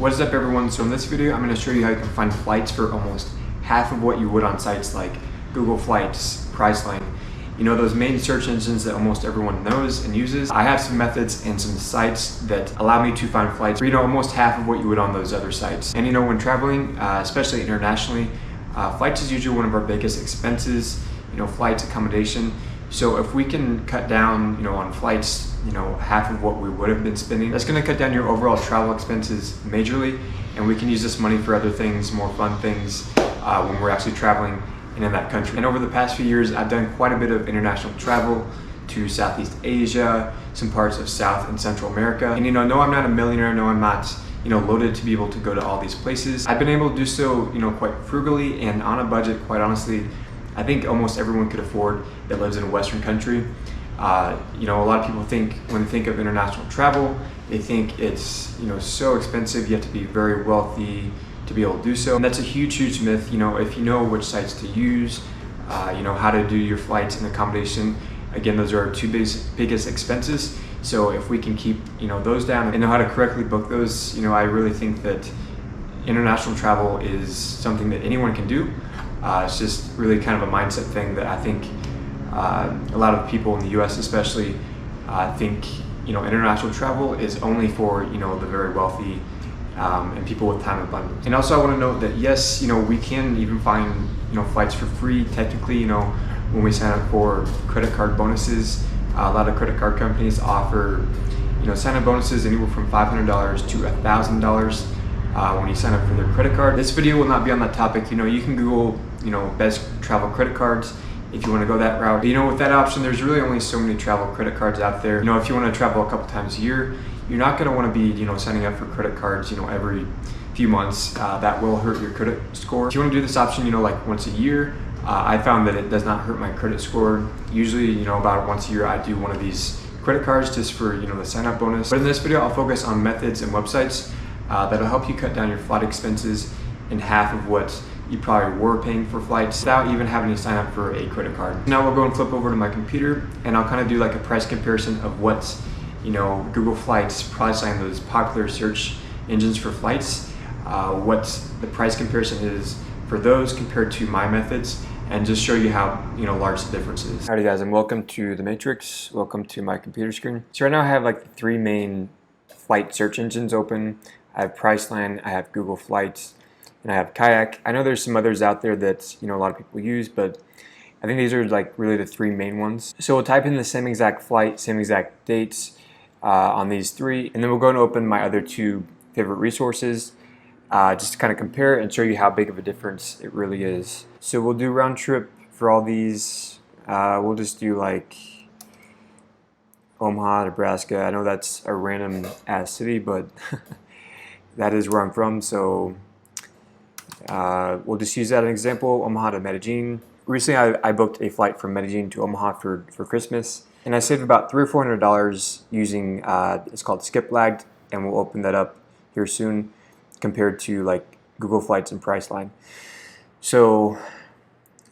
What is up everyone? So in this video, I'm going to show you how you can find flights for almost half of what you would on sites like Google Flights, Priceline. You know, those main search engines that almost everyone knows and uses. I have some methods and some sites that allow me to find flights for, almost half of what you would on those other sites. And when traveling, especially internationally, flights is usually one of our biggest expenses, flights, accommodation. So if we can cut down, on flights, half of what we would have been spending, that's going to cut down your overall travel expenses majorly, and we can use this money for other things, more fun things, when we're actually traveling and in that country. And over the past few years, I've done quite a bit of international travel to Southeast Asia, some parts of South and Central America. And no, I'm not a millionaire, no, I'm not loaded to be able to go to all these places. I've been able to do so, quite frugally and on a budget, quite honestly. I think almost everyone could afford that lives in a Western country. A lot of people think, when they think of international travel, they think it's, so expensive, you have to be very wealthy to be able to do so. And that's a huge myth. If you know which sites to use, how to do your flights and accommodation, again, those are our two biggest expenses. So if we can keep, those down and know how to correctly book those, I really think that international travel is something that anyone can do. It's just really kind of a mindset thing that I think a lot of people in the US especially think international travel is only for the very wealthy and people with time abundance. And also I want to note that yes, we can even find flights for free technically, when we sign up for credit card bonuses. A lot of credit card companies offer sign up bonuses anywhere from $500 to $1,000 when you sign up for their credit card. This video will not be on that topic. You can Google best travel credit cards if you want to go that route. But, with that option, there's really only so many travel credit cards out there. If you want to travel a couple times a year, you're not going to want to be signing up for credit cards every few months. That will hurt your credit score. If you want to do this option like once a year, I found that it does not hurt my credit score. Usually about once a year I do one of these credit cards just for the sign up bonus. But in this video I'll focus on methods and websites that'll help you cut down your flight expenses in half of what you probably were paying for flights without even having to sign up for a credit card. Now we'll go and flip over to my computer and I'll kind of do like a price comparison of what Google Flights, Priceline, those popular search engines for flights, what the price comparison is for those compared to my methods, and just show you how large the difference is. Alrighty guys, and welcome to the Matrix. Welcome to my computer screen. So right now I have like the three main flight search engines open. I have Priceline, I have Google Flights, and I have Kayak. I know there's some others out there that a lot of people use, but I think these are like really the three main ones. So we'll type in the same exact flight, same exact dates on these three, and then we'll go and open my other two favorite resources just to kind of compare and show you how big of a difference it really is. So we'll do round trip for all these. We'll just do like Omaha, Nebraska. I know that's a random ass city, but that is where I'm from, so we'll just use that as an example. Omaha to Medellin. Recently I booked a flight from Medellin to Omaha for Christmas, and I saved about $300 or $400 using it's called Skiplagged, and we'll open that up here soon compared to like Google Flights and Priceline. So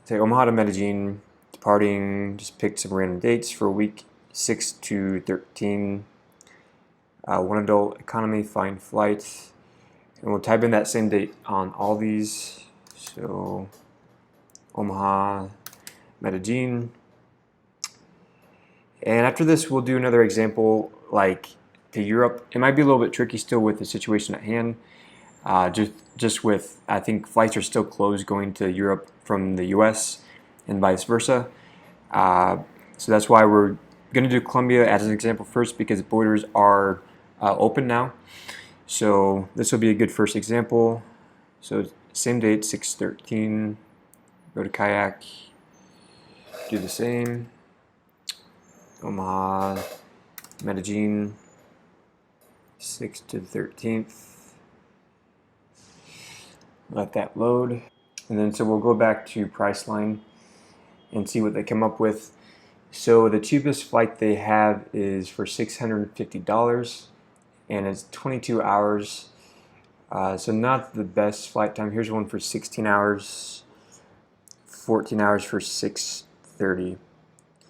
say Omaha to Medellin, departing, just pick some random dates for a week, 6 to 13, one adult, economy, find flights. And we'll type in that same date on all these. So Omaha, Medellin. And after this, we'll do another example like to Europe. It might be a little bit tricky still with the situation at hand. Just with, I think flights are still closed going to Europe from the US and vice versa. So that's why we're going to do Colombia as an example first, because borders are open now. So this will be a good first example. So same date, 6/13, go to Kayak, do the same. Omaha, Medellin, 6 to the 13th. Let that load. And then so we'll go back to Priceline and see what they come up with. So the cheapest flight they have is for $650. And it's 22 hours, so not the best flight time. Here's one for 16 hours, 14 hours for 630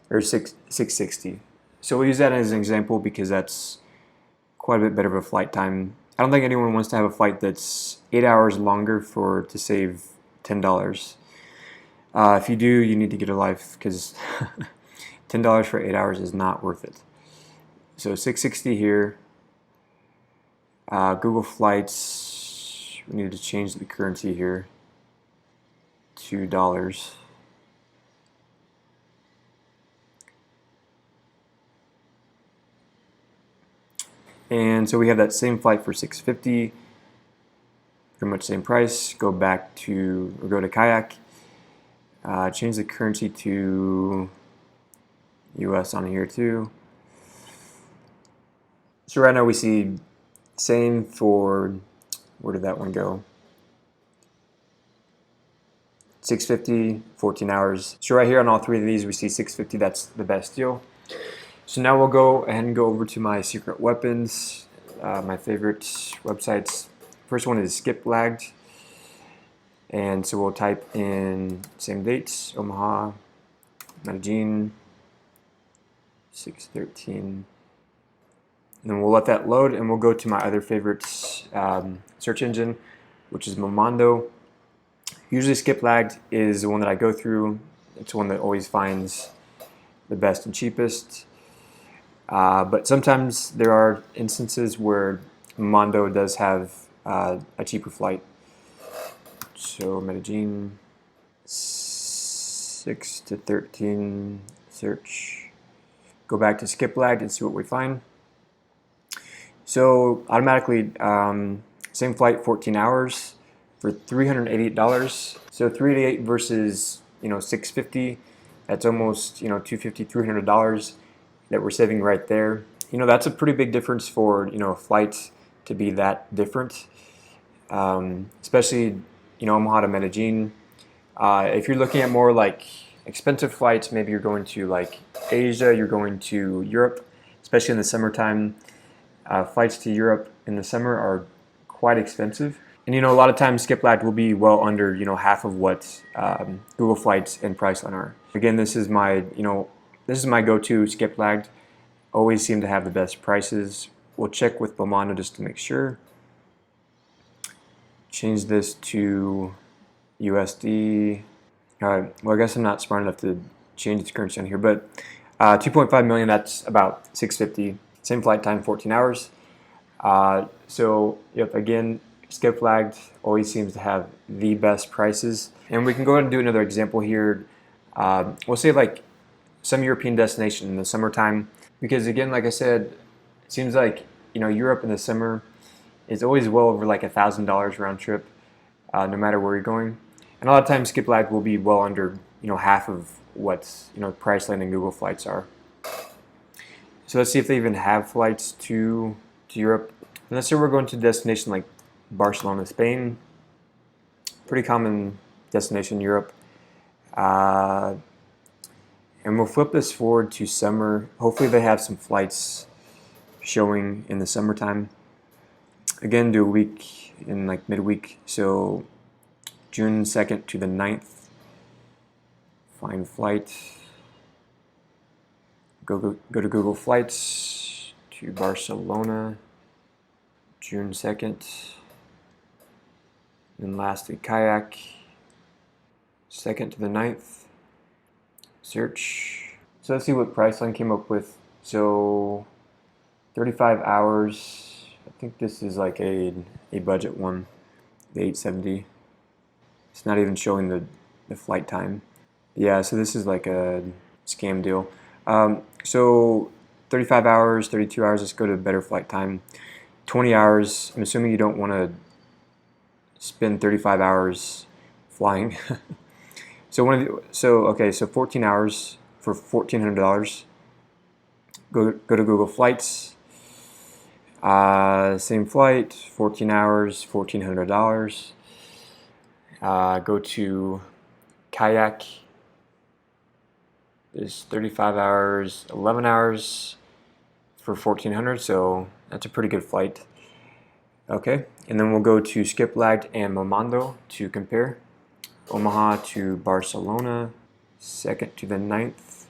or 660. So we'll use that as an example because that's quite a bit better of a flight time I don't think anyone wants to have a flight that's 8 hours longer to save $10. If you do, you need to get a life, because $10 for 8 hours is not worth it. So 660 here. Google Flights, we need to change the currency here to dollars. And so we have that same flight for 650, pretty much same price. Go to Kayak, change the currency to US on here too. So right now we see same for, where did that one go? 650, 14 hours. So right here on all three of these we see 650, that's the best deal. So now we'll go ahead and go over to my secret weapons, my favorite websites. First one is Skiplagged, and so we'll type in same dates, Omaha, Medellin, 6/13, and then we'll let that load, and we'll go to my other favorite search engine, which is Momondo. Usually Skiplagged is the one that I go through. It's one that always finds the best and cheapest. But sometimes there are instances where Momondo does have a cheaper flight. So Medellin, 6/13, search. Go back to Skiplagged and see what we find. So automatically, same flight, 14 hours for $388. So $388 versus $650. That's almost $250, $300 that we're saving right there. That's a pretty big difference for a flight to be that different, especially Omaha to Medellin. If you're looking at more like expensive flights, maybe you're going to like Asia, you're going to Europe, especially in the summertime. Flights to Europe in the summer are quite expensive, and a lot of times Skiplagged will be well under half of what Google Flights and Priceline are. Again, this is my go-to. Skiplagged always seem to have the best prices. We'll check with Momondo just to make sure. Change this to USD. Well, I guess I'm not smart enough to change the currency on here, but 2.5 million, that's about 650. Same flight time, 14 hours. So, yep, again, Skiplagged always seems to have the best prices. And we can go ahead and do another example here. We'll say like some European destination in the summertime, because again, like I said, it seems like Europe in the summer is always well over like $1,000 round trip, no matter where you're going. And a lot of times Skiplagged will be well under half of what Priceline and Google Flights are. So let's see if they even have flights to Europe. And let's say we're going to a destination like Barcelona, Spain. Pretty common destination in Europe. And we'll flip this forward to summer. Hopefully they have some flights showing in the summertime. Again, do a week in like midweek. So June 2nd to the 9th. Find flight. Go to Google Flights to Barcelona, June 2nd. And lastly, Kayak, 2nd to the 9th. Search. So let's see what Priceline came up with. So 35 hours. I think this is like a budget one, the 870. It's not even showing the flight time. Yeah, so this is like a scam deal. So 35 hours, 32 hours, let's go to better flight time. 20 hours, I'm assuming you don't want to spend 35 hours flying. So 14 hours for $1,400. Go to Google Flights. Same flight, 14 hours, $1,400. Go to Kayak. There's 35 hours, 11 hours for $1,400, so that's a pretty good flight. Okay, and then we'll go to Skiplagged and Momondo to compare. Omaha to Barcelona, 2nd to the 9th.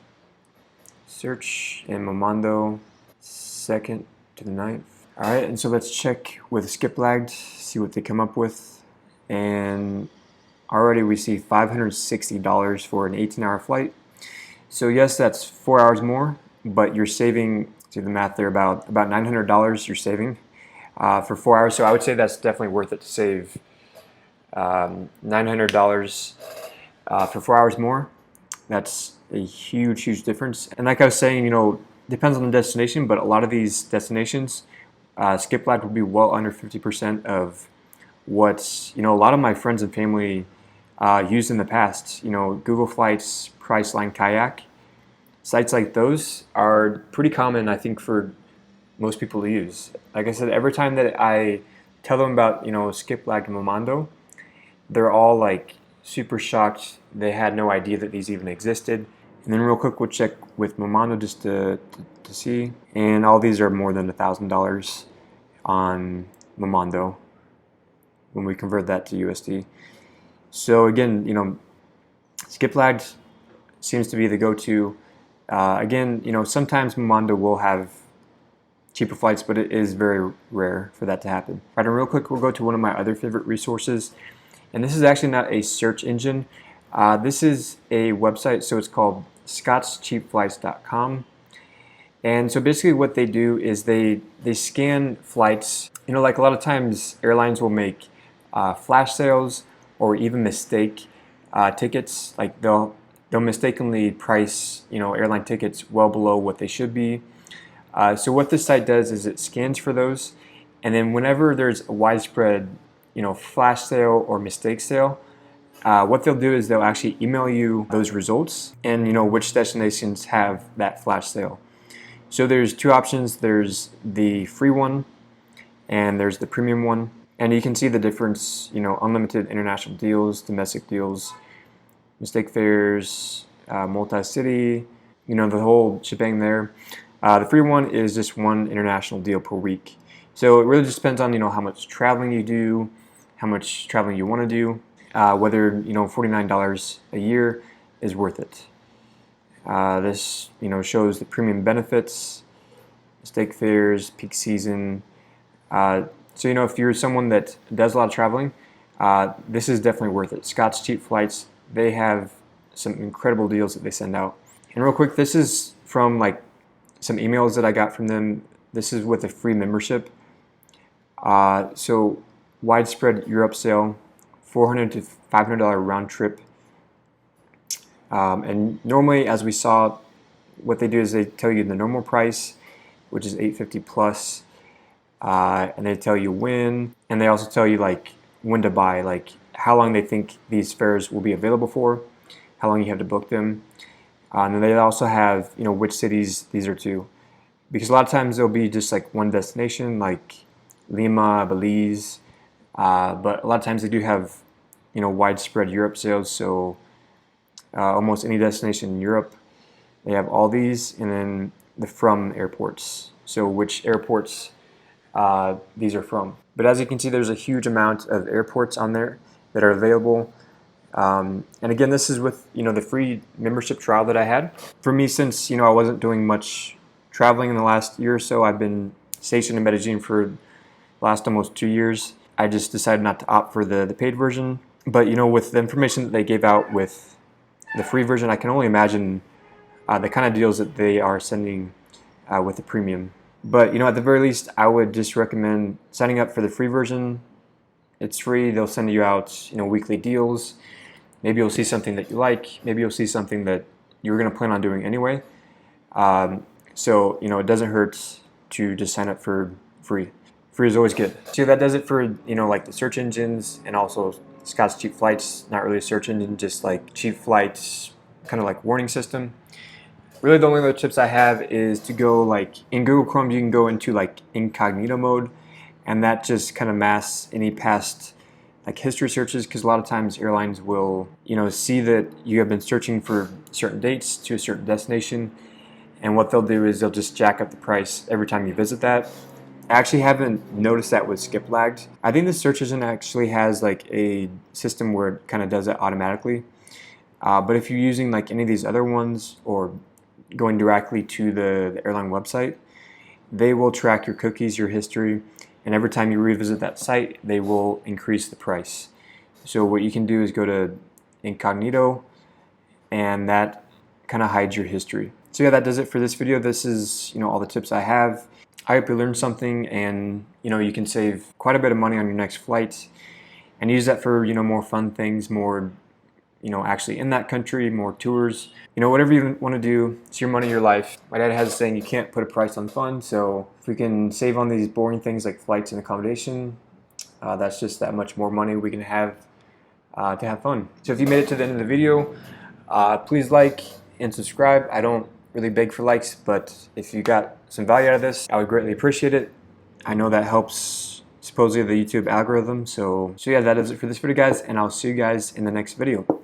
Search, and Momondo, 2nd to the 9th. All right, and so let's check with Skiplagged, see what they come up with. And already we see $560 for an 18-hour flight. So yes, that's 4 hours more, but you're saving, do the math there, about $900 you're saving for 4 hours. So I would say that's definitely worth it to save $900 for 4 hours more. That's a huge difference. And like I was saying, depends on the destination, but a lot of these destinations, Skiplagged would be well under 50% of what a lot of my friends and family used in the past. Google Flights, Priceline, Kayak, sites like those are pretty common, I think, for most people to use. Like I said, every time that I tell them about Skiplagged and Momondo, they're all like super shocked. They had no idea that these even existed. And then real quick, we'll check with Momondo just to see. And all these are more than $1,000 on Momondo when we convert that to USD. So again, Skiplagged seems to be the go-to. Again, sometimes Momondo will have cheaper flights, but it is very rare for that to happen. All right, and real quick, we'll go to one of my other favorite resources. And this is actually not a search engine. This is a website, so it's called scottscheapflights.com. And so basically what they do is they scan flights. Like a lot of times airlines will make flash sales or even mistake tickets. Like they'll mistakenly price airline tickets well below what they should be. So what this site does is it scans for those, and then whenever there's a widespread flash sale or mistake sale, what they'll do is they'll actually email you those results and which destinations have that flash sale. So there's two options. There's the free one and there's the premium one, and you can see the difference. Unlimited international deals, domestic deals, mistake fares, multi-city, the whole shebang there. The free one is just one international deal per week. So it really just depends on how much traveling you do, how much traveling you want to do, whether $49 a year is worth it. This shows the premium benefits, mistake fares, peak season. So if you're someone that does a lot of traveling, this is definitely worth it. Scott's Cheap Flights, they have some incredible deals that they send out. And real quick, this is from some emails that I got from them. This is with a free membership. So widespread Europe sale, $400 to $500 round trip. And normally, as we saw, what they do is they tell you the normal price, which is $850 plus, and they tell you when, and they also tell you when to buy, how long they think these fares will be available for, how long you have to book them. And then they also have which cities these are to, because a lot of times there'll be just one destination, like Lima, Belize, but a lot of times they do have widespread Europe sales. So almost any destination in Europe, they have all these, and then the from airports. So which airports these are from. But as you can see, there's a huge amount of airports on there that are available. And again, this is with the free membership trial that I had. For me, since I wasn't doing much traveling in the last year or so, I've been stationed in Medellin for the last almost 2 years. I just decided not to opt for the paid version. But with the information that they gave out with the free version, I can only imagine the kind of deals that they are sending with the premium. But at the very least, I would just recommend signing up for the free version. It's free. They'll send you out weekly deals. Maybe you'll see something that you like. Maybe you'll see something that you were going to plan on doing anyway. So it doesn't hurt to just sign up for free. Free is always good. So that does it for the search engines, and also Scott's Cheap Flights. Not really a search engine, just cheap flights, kind of warning system. Really, the only other tips I have is to go in Google Chrome. You can go into incognito mode, and that just kind of masks any past history searches, because a lot of times airlines will see that you have been searching for certain dates to a certain destination, and what they'll do is they'll just jack up the price every time you visit that. I actually haven't noticed that with Skiplagged. I think the search engine actually has a system where it kind of does it automatically. But if you're using any of these other ones, or going directly to the airline website, they will track your cookies, your history, and every time you revisit that site, they will increase the price. So what you can do is go to incognito, and that kind of hides your history. So yeah, that does it for this video. This is, all the tips I have. I hope you learned something, and you can save quite a bit of money on your next flight and use that for more fun things, more actually in that country, more tours, whatever you want to do. It's your money, your life. My dad has a saying, you can't put a price on fun. So if we can save on these boring things like flights and accommodation, that's just that much more money we can have to have fun. So if you made it to the end of the video, please like and subscribe. I don't really beg for likes, but if you got some value out of this, I would greatly appreciate it. I know that helps supposedly the YouTube algorithm. So yeah, that is it for this video, guys, and I'll see you guys in the next video.